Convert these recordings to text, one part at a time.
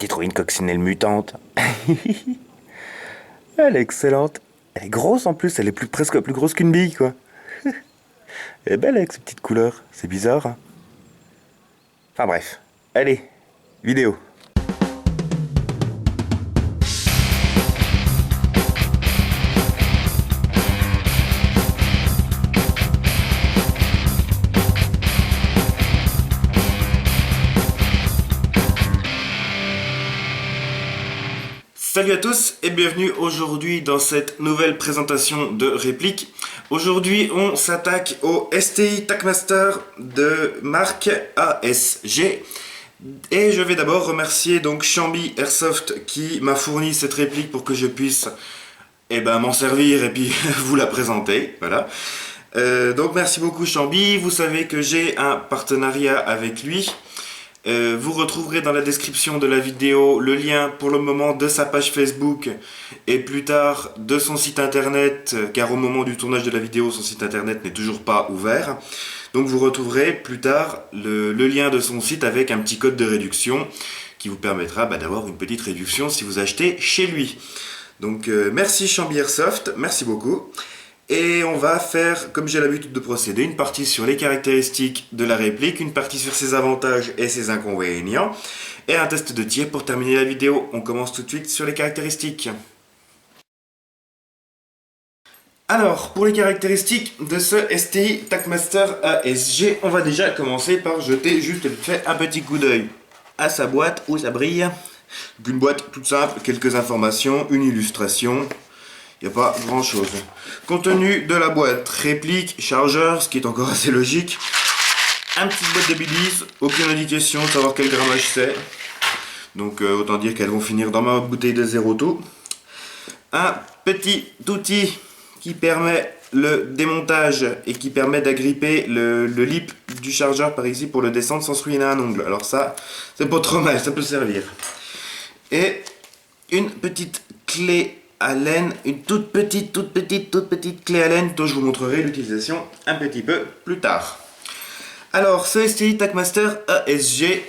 J'ai trouvé une coccinelle mutante. Elle est excellente. Elle est grosse en plus, elle est presque plus grosse qu'une bille, quoi. Elle est belle avec ses petites couleurs, c'est bizarre, hein. Enfin bref, allez, vidéo. Salut à tous et bienvenue aujourd'hui dans cette nouvelle présentation de réplique. Aujourd'hui on s'attaque au STI TacMaster de marque ASG. Et je vais d'abord remercier donc Chambi Airsoft qui m'a fourni cette réplique pour que je puisse m'en servir et puis vous la présenter. Voilà. Donc merci beaucoup Chambi, vous savez que j'ai un partenariat avec lui. Vous retrouverez dans la description de la vidéo le lien pour le moment de sa page Facebook et plus tard de son site internet, car au moment du tournage de la vidéo son site internet n'est toujours pas ouvert. Donc vous retrouverez plus tard le lien de son site avec un petit code de réduction qui vous permettra d'avoir une petite réduction si vous achetez chez lui. Donc merci Chambi Airsoft, merci beaucoup. Et on va faire, comme j'ai l'habitude de procéder, une partie sur les caractéristiques de la réplique, une partie sur ses avantages et ses inconvénients, et un test de tir pour terminer la vidéo. On commence tout de suite sur les caractéristiques. Alors, pour les caractéristiques de ce STI TacMaster ASG, on va déjà commencer par jeter juste vite fait un petit coup d'œil à sa boîte où ça brille. Une boîte toute simple, quelques informations, une illustration. Il n'y a pas grand chose. Contenu de la boîte, réplique, chargeur, ce qui est encore assez logique. Un petit boîte de bidis, aucune indication de savoir quel grammage c'est. Donc autant dire qu'elles vont finir dans ma bouteille de zéro tout. Un petit outil qui permet le démontage et qui permet d'agripper le lip du chargeur par ici pour le descendre sans se ruiner un ongle. Alors ça, c'est pas trop mal, ça peut servir. Et une petite clé à laine, une toute petite clé à laine dont je vous montrerai l'utilisation un petit peu plus tard. Alors ce STI TacMaster ASG,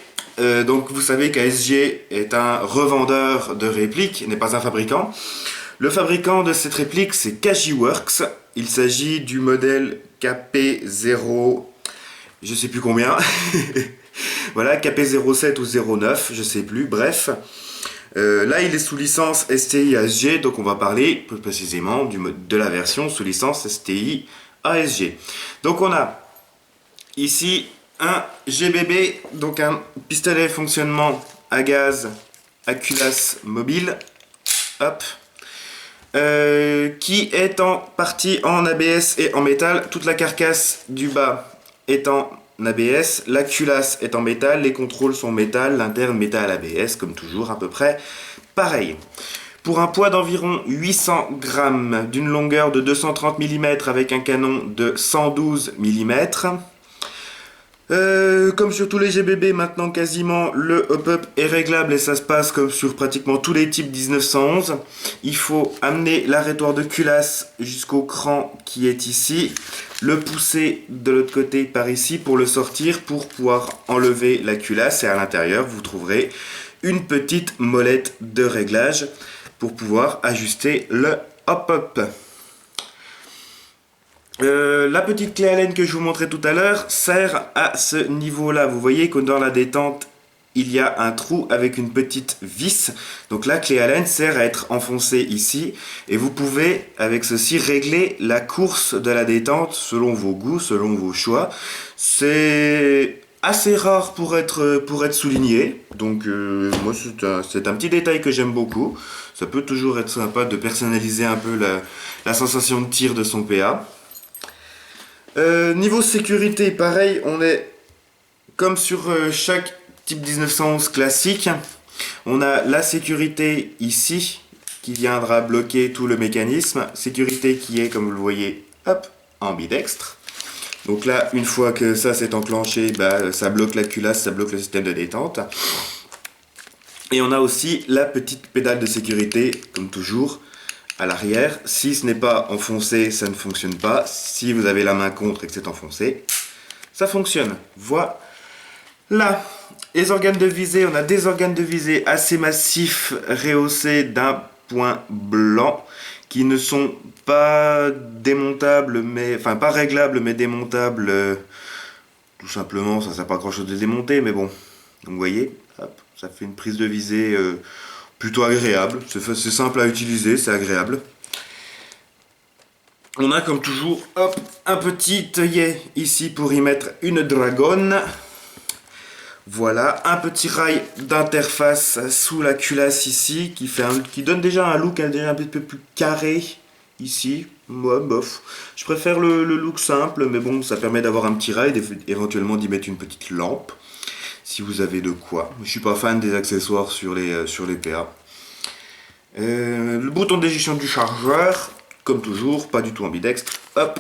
donc vous savez qu'ASG est un revendeur de répliques, n'est pas un fabricant. Le fabricant de cette réplique c'est Kajiworks, il s'agit du modèle KP0, je sais plus combien, voilà, KP07 ou 09, je sais plus, bref. Là il est sous licence STI ASG, donc on va parler plus précisément de la version sous licence STI ASG. Donc on a ici un GBB, donc un pistolet fonctionnement à gaz à culasse mobile, hop, qui est en partie en ABS et en métal. Toute la carcasse du bas est en ABS, la culasse est en métal, les contrôles sont métal, l'interne métal ABS, comme toujours à peu près pareil. Pour un poids d'environ 800 grammes, d'une longueur de 230 mm avec un canon de 112 mm. Comme sur tous les GBB maintenant quasiment, le hop-up est réglable et ça se passe comme sur pratiquement tous les types 1911. Il faut amener l'arrêtoir de culasse jusqu'au cran qui est ici, le pousser de l'autre côté par ici pour le sortir, pour pouvoir enlever la culasse, et à l'intérieur vous trouverez une petite molette de réglage pour pouvoir ajuster le hop-up. La petite clé à laine que je vous montrais tout à l'heure sert à ce niveau-là. Vous voyez que dans la détente, il y a un trou avec une petite vis. Donc la clé à laine sert à être enfoncée ici. Et vous pouvez, avec ceci, régler la course de la détente selon vos goûts, selon vos choix. C'est assez rare pour être souligné. Donc moi, c'est un petit détail que j'aime beaucoup. Ça peut toujours être sympa de personnaliser un peu la sensation de tir de son PA. Niveau sécurité, pareil, on est comme sur chaque type 1911 classique. On a la sécurité ici qui viendra bloquer tout le mécanisme. Sécurité qui est, comme vous le voyez, hop, ambidextre. Donc là, une fois que ça s'est enclenché, ça bloque la culasse, ça bloque le système de détente. Et on a aussi la petite pédale de sécurité, comme toujours, à l'arrière. Si ce n'est pas enfoncé, ça ne fonctionne pas. Si vous avez la main contre et que c'est enfoncé, ça fonctionne. Voilà. Les organes de visée, on a des organes de visée assez massifs, rehaussés d'un point blanc, qui ne sont pas démontables, mais enfin pas réglables, mais démontables. Tout simplement, ça sert pas à grand chose de démonter, mais bon. Donc vous voyez, hop, ça fait une prise de visée plutôt agréable. C'est simple à utiliser, c'est agréable. On a comme toujours, hop, un petit œillet ici pour y mettre une dragonne. Voilà, un petit rail d'interface sous la culasse ici qui donne déjà un look déjà un petit peu plus carré ici. Moi, bof. Je préfère le look simple, mais bon, ça permet d'avoir un petit rail, éventuellement d'y mettre une petite lampe, si vous avez de quoi. Je suis pas fan des accessoires sur les PA. Le bouton d'éjection du chargeur, comme toujours, pas du tout ambidextre. Hop.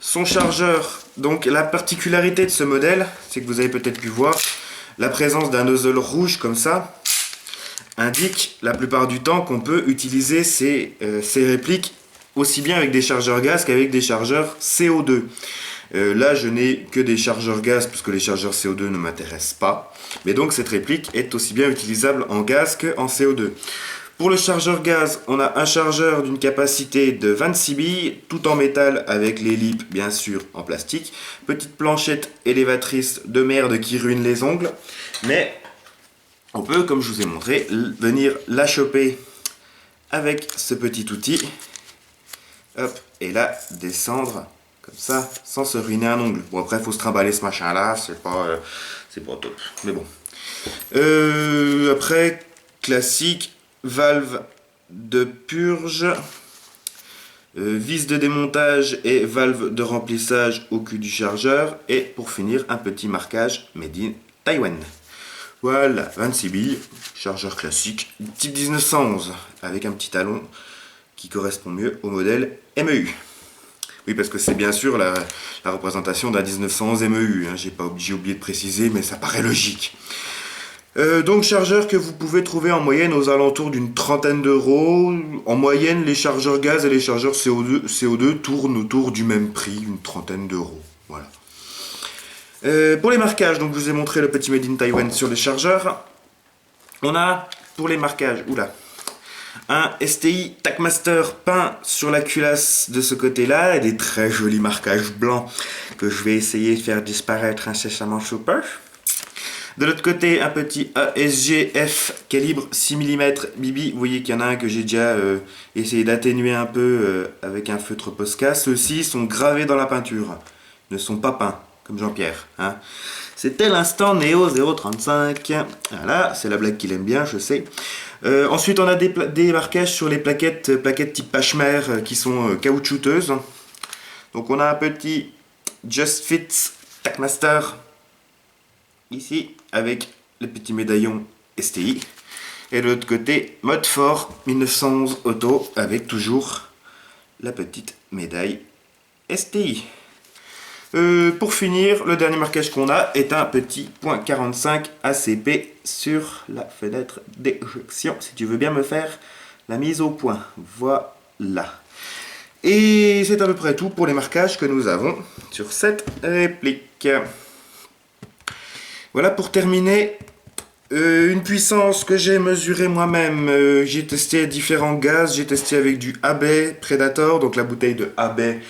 Son chargeur, donc la particularité de ce modèle, c'est que vous avez peut-être pu voir, la présence d'un nozzle rouge comme ça indique la plupart du temps qu'on peut utiliser ces répliques aussi bien avec des chargeurs gaz qu'avec des chargeurs CO2. Là, je n'ai que des chargeurs gaz puisque les chargeurs CO2 ne m'intéressent pas. Mais donc cette réplique est aussi bien utilisable en gaz qu'en CO2. Pour le chargeur gaz, on a un chargeur d'une capacité de 26 billes, tout en métal avec les lips bien sûr en plastique. Petite planchette élévatrice de merde qui ruine les ongles. Mais on peut, comme je vous ai montré, venir la choper avec ce petit outil. Hop, et là, descendre comme ça, sans se ruiner un ongle. Bon, après, il faut se trimballer ce machin-là, c'est pas top. Mais bon. Après, classique, valve de purge, vis de démontage et valve de remplissage au cul du chargeur. Et pour finir, un petit marquage Made in Taiwan. Voilà, 26 billes, chargeur classique, type 1911, avec un petit talon qui correspond mieux au modèle MEU. Oui, parce que c'est bien sûr la représentation d'un 1911 MEU, hein. J'ai oublié de préciser, mais ça paraît logique. Donc chargeur que vous pouvez trouver en moyenne aux alentours d'une trentaine d'euros. En moyenne, les chargeurs gaz et les chargeurs CO2 tournent autour du même prix, une trentaine d'euros. Voilà. Pour les marquages, donc je vous ai montré le petit Made in Taiwan sur les chargeurs. On a pour les marquages, un STI TACMaster peint sur la culasse de ce côté-là, et des très jolis marquages blancs que je vais essayer de faire disparaître incessamment sous peu. De l'autre côté, un petit ASG-F calibre 6 mm Bibi. Vous voyez qu'il y en a un que j'ai déjà essayé d'atténuer un peu avec un feutre Posca. Ceux-ci sont gravés dans la peinture, ne sont pas peints, comme Jean-Pierre. Hein. C'était l'instant Neo 035. Voilà, c'est la blague qu'il aime bien, je sais. Ensuite, on a des marquages sur les plaquettes type Pachmer qui sont caoutchouteuses. Donc, on a un petit Just Fit TACMaster ici avec le petit médaillon STI. Et de l'autre côté, mode fort 1911 auto avec toujours la petite médaille STI. Pour finir, le dernier marquage qu'on a est un petit .45 ACP sur la fenêtre d'éjection. Si tu veux bien me faire la mise au point. Voilà. Et c'est à peu près tout pour les marquages que nous avons sur cette réplique. Voilà pour terminer. Une puissance que j'ai mesurée moi-même. J'ai testé différents gaz. J'ai testé avec du AB Predator, donc la bouteille de AB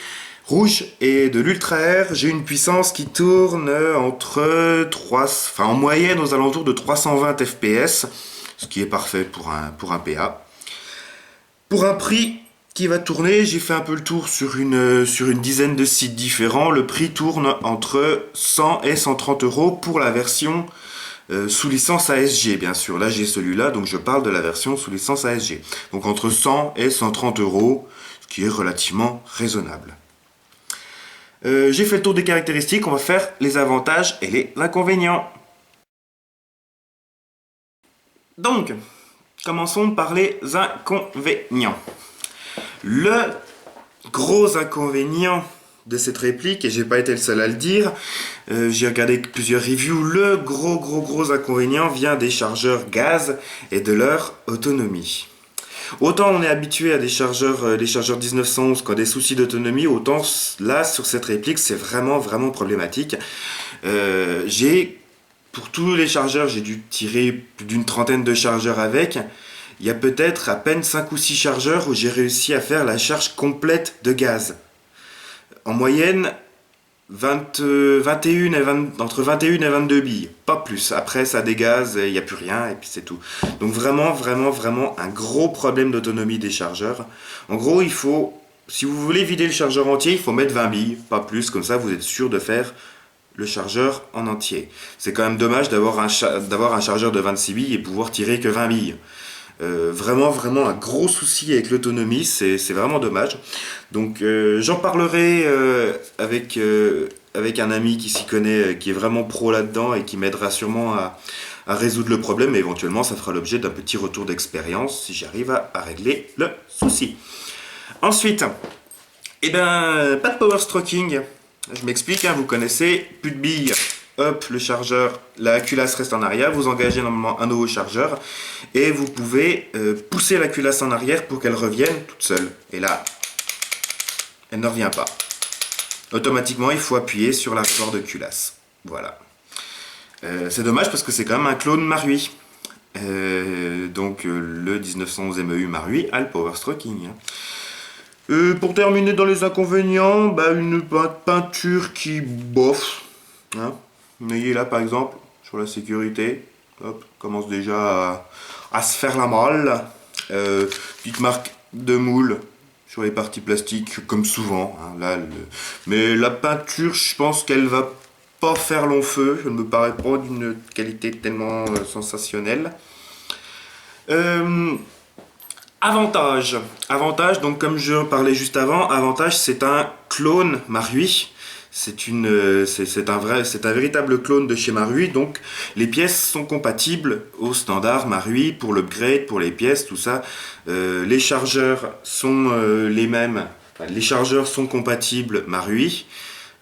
rouge, et de l'Ultra Air. J'ai une puissance qui tourne entre en moyenne aux alentours de 320 fps, ce qui est parfait pour un PA. Pour un prix qui va tourner, j'ai fait un peu le tour sur une dizaine de sites différents. Le prix tourne entre 100 et 130 euros pour la version sous licence ASG, bien sûr. Là, j'ai celui-là, donc je parle de la version sous licence ASG. Donc entre 100 et 130 euros, ce qui est relativement raisonnable. J'ai fait le tour des caractéristiques, on va faire les avantages et les inconvénients. Donc, commençons par les inconvénients. Le gros inconvénient de cette réplique, et j'ai pas été le seul à le dire, j'ai regardé plusieurs reviews, le gros inconvénient vient des chargeurs gaz et de leur autonomie. Autant on est habitué à des chargeurs 1911 qui ont des soucis d'autonomie, autant là sur cette réplique c'est vraiment problématique. J'ai pour tous les chargeurs, j'ai dû tirer plus d'une trentaine de chargeurs avec. Il y a peut-être à peine 5 ou 6 chargeurs où j'ai réussi à faire la charge complète de gaz. En moyenne, 21 et 20, entre 21 et 22 billes, pas plus. Après, ça dégaze, il n'y a plus rien et puis c'est tout. Donc vraiment, vraiment, vraiment un gros problème d'autonomie des chargeurs. En gros, il faut, si vous voulez vider le chargeur entier, il faut mettre 20 billes, pas plus. Comme ça, vous êtes sûr de faire le chargeur en entier. C'est quand même dommage d'avoir un chargeur de 26 billes et pouvoir tirer que 20 billes. Vraiment, vraiment un gros souci avec l'autonomie, c'est vraiment dommage. Donc j'en parlerai avec un ami qui s'y connaît, qui est vraiment pro là-dedans et qui m'aidera sûrement à résoudre le problème. Et éventuellement, ça fera l'objet d'un petit retour d'expérience si j'arrive à régler le souci. Ensuite, eh ben, pas de power stroking. Je m'explique, hein, vous connaissez, plus de billes. Hop, le chargeur, la culasse reste en arrière, vous engagez normalement un nouveau chargeur et vous pouvez pousser la culasse en arrière pour qu'elle revienne toute seule. Et là, elle ne revient pas. Automatiquement, il faut appuyer sur la barre de culasse. Voilà. C'est dommage parce que c'est quand même un clone Marui. Donc le 1911 MEU Marui a le power stroking. Pour terminer dans les inconvénients, bah, une peinture qui bof. Hein. Vous voyez là par exemple, sur la sécurité, hop, commence déjà à se faire la malle. Petite marque de moule sur les parties plastiques, comme souvent. Hein, là, mais la peinture, je pense qu'elle va pas faire long feu. Elle ne me paraît pas d'une qualité tellement sensationnelle. Avantage, donc comme je parlais juste avant, avantage c'est un clone Marui. C'est un véritable clone de chez Marui, donc les pièces sont compatibles au standard Marui pour l'upgrade, pour les pièces, tout ça. Les chargeurs sont les mêmes, enfin, les chargeurs sont compatibles Marui.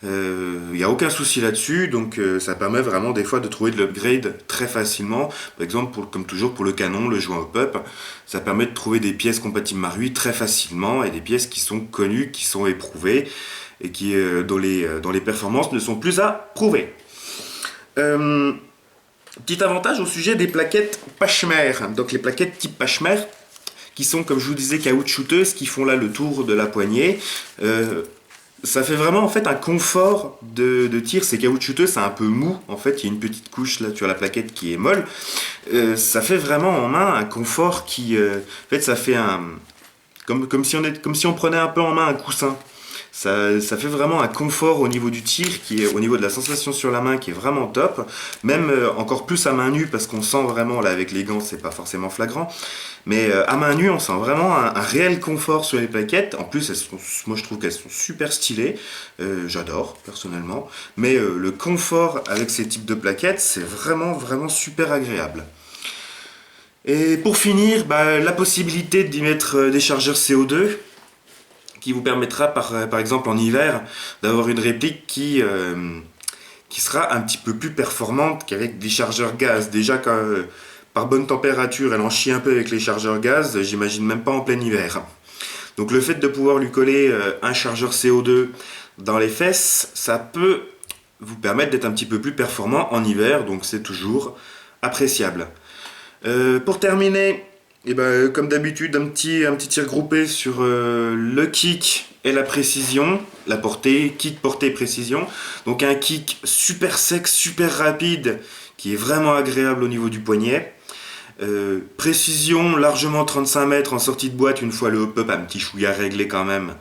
Il n'y a aucun souci là-dessus, donc ça permet vraiment des fois de trouver de l'upgrade très facilement. Par exemple, comme toujours pour le canon, le joint hop-up, ça permet de trouver des pièces compatibles Marui très facilement et des pièces qui sont connues, qui sont éprouvées et dont les performances ne sont plus à prouver. Petit avantage au sujet des plaquettes Pachmer. Donc les plaquettes type Pachmer, qui sont, comme je vous disais, caoutchouteuses, qui font là le tour de la poignée. Ça fait vraiment en fait un confort de tir. C'est caoutchouteux, c'est un peu mou. En fait, il y a une petite couche là sur la plaquette qui est molle. Ça fait vraiment en main un confort qui, en fait, ça fait comme si on prenait un peu en main un coussin. Ça fait vraiment un confort au niveau du tir, au niveau de la sensation sur la main, qui est vraiment top. Même encore plus à main nue, parce qu'on sent vraiment, là avec les gants, c'est pas forcément flagrant. Mais à main nue, on sent vraiment un réel confort sur les plaquettes. En plus, moi je trouve qu'elles sont super stylées. J'adore, personnellement. Mais le confort avec ces types de plaquettes, c'est vraiment, vraiment super agréable. Et pour finir, bah, la possibilité d'y mettre des chargeurs CO2, qui vous permettra par exemple en hiver d'avoir une réplique qui sera un petit peu plus performante qu'avec des chargeurs gaz. Déjà par bonne température elle en chie un peu avec les chargeurs gaz, j'imagine même pas en plein hiver. Donc le fait de pouvoir lui coller un chargeur CO2 dans les fesses, ça peut vous permettre d'être un petit peu plus performant en hiver, donc c'est toujours appréciable. Pour terminer, et ben, comme d'habitude, un petit tir groupé sur le kick et la précision, la portée, kick, portée, précision. Donc un kick super sec, super rapide, qui est vraiment agréable au niveau du poignet. Précision largement 35 mètres en sortie de boîte, une fois le hop-up, un petit chouïa réglé quand même,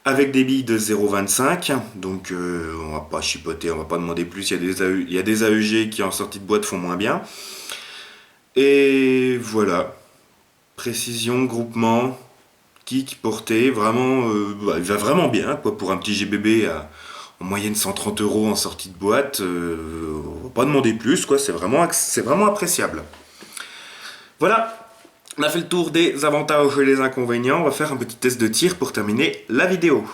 avec des billes de 0,25. Donc on va pas chipoter, on va pas demander plus, il y a des AEG qui en sortie de boîte font moins bien. Et voilà. Précision, groupement, kick, portée, vraiment, il va vraiment bien quoi, pour un petit GBB en moyenne 130 € en sortie de boîte. On va pas demander plus, quoi, c'est vraiment appréciable. Voilà, on a fait le tour des avantages et des inconvénients. On va faire un petit test de tir pour terminer la vidéo.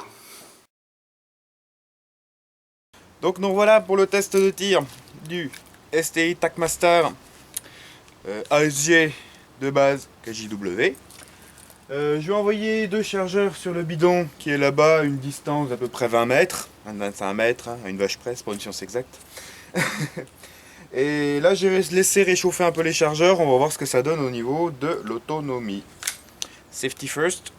Donc nous voilà pour le test de tir du STI TacMaster ASG de base KJW. Je vais envoyer 2 chargeurs sur le bidon qui est là-bas, à une distance d'à peu près 20 mètres, 25 mètres, hein, à une vache presse pour une science exacte. Et là, j'ai laissé réchauffer un peu les chargeurs. On va voir ce que ça donne au niveau de l'autonomie. Safety first.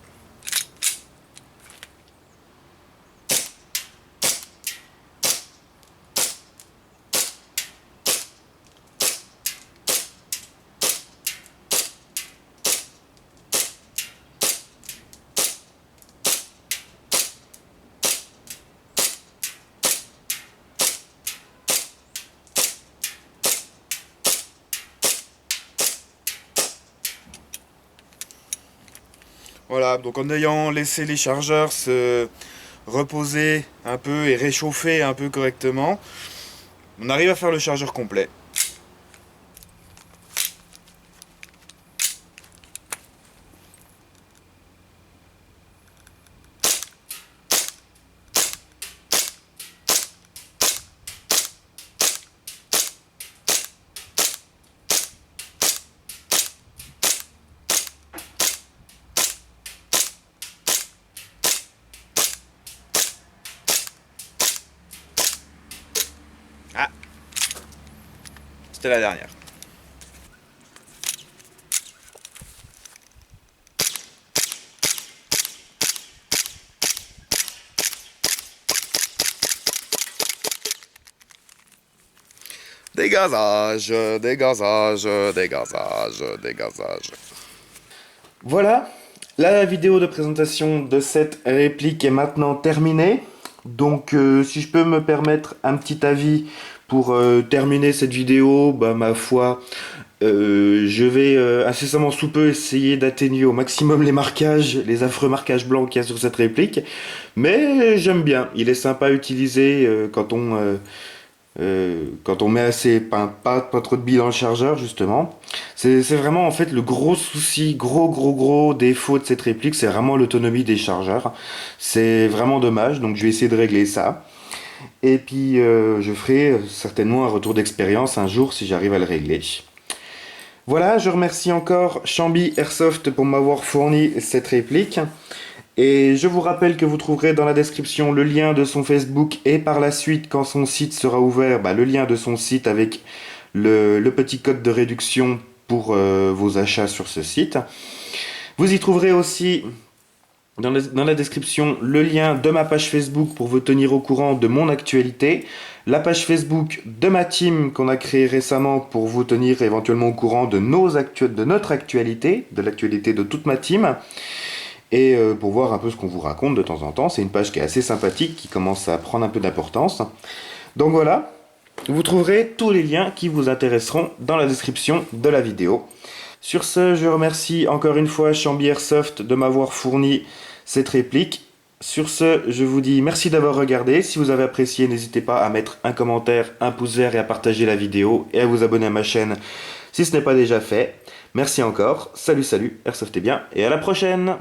Voilà, donc en ayant laissé les chargeurs se reposer un peu et réchauffer un peu correctement, on arrive à faire le chargeur complet. Ah, c'était la dernière. Dégazage, dégazage, dégazage, dégazage. Voilà, la vidéo de présentation de cette réplique est maintenant terminée. Donc si je peux me permettre un petit avis pour terminer cette vidéo, bah ma foi, je vais incessamment sous peu essayer d'atténuer au maximum les marquages, les affreux marquages blancs qu'il y a sur cette réplique. Mais j'aime bien, il est sympa à utiliser quand on met assez, pas trop de billes dans le chargeur justement. C'est vraiment en fait le gros souci, gros défaut de cette réplique, c'est vraiment l'autonomie des chargeurs. C'est vraiment dommage, donc je vais essayer de régler ça. Et puis je ferai certainement un retour d'expérience un jour si j'arrive à le régler. Voilà, je remercie encore Chambi Airsoft pour m'avoir fourni cette réplique. Et je vous rappelle que vous trouverez dans la description le lien de son Facebook et par la suite, quand son site sera ouvert, bah, le lien de son site avec le petit code de réduction pour vos achats sur ce site. Vous y trouverez aussi dans la description le lien de ma page Facebook pour vous tenir au courant de mon actualité, la page Facebook de ma team qu'on a créée récemment pour vous tenir éventuellement au courant de notre actualité, de l'actualité de toute ma team. Et pour voir un peu ce qu'on vous raconte de temps en temps. C'est une page qui est assez sympathique, qui commence à prendre un peu d'importance. Donc voilà, vous trouverez tous les liens qui vous intéresseront dans la description de la vidéo. Sur ce, je remercie encore une fois Chambi Airsoft de m'avoir fourni cette réplique. Sur ce, je vous dis merci d'avoir regardé. Si vous avez apprécié, n'hésitez pas à mettre un commentaire, un pouce vert et à partager la vidéo et à vous abonner à ma chaîne si ce n'est pas déjà fait. Merci encore, salut, Airsoft est bien et à la prochaine!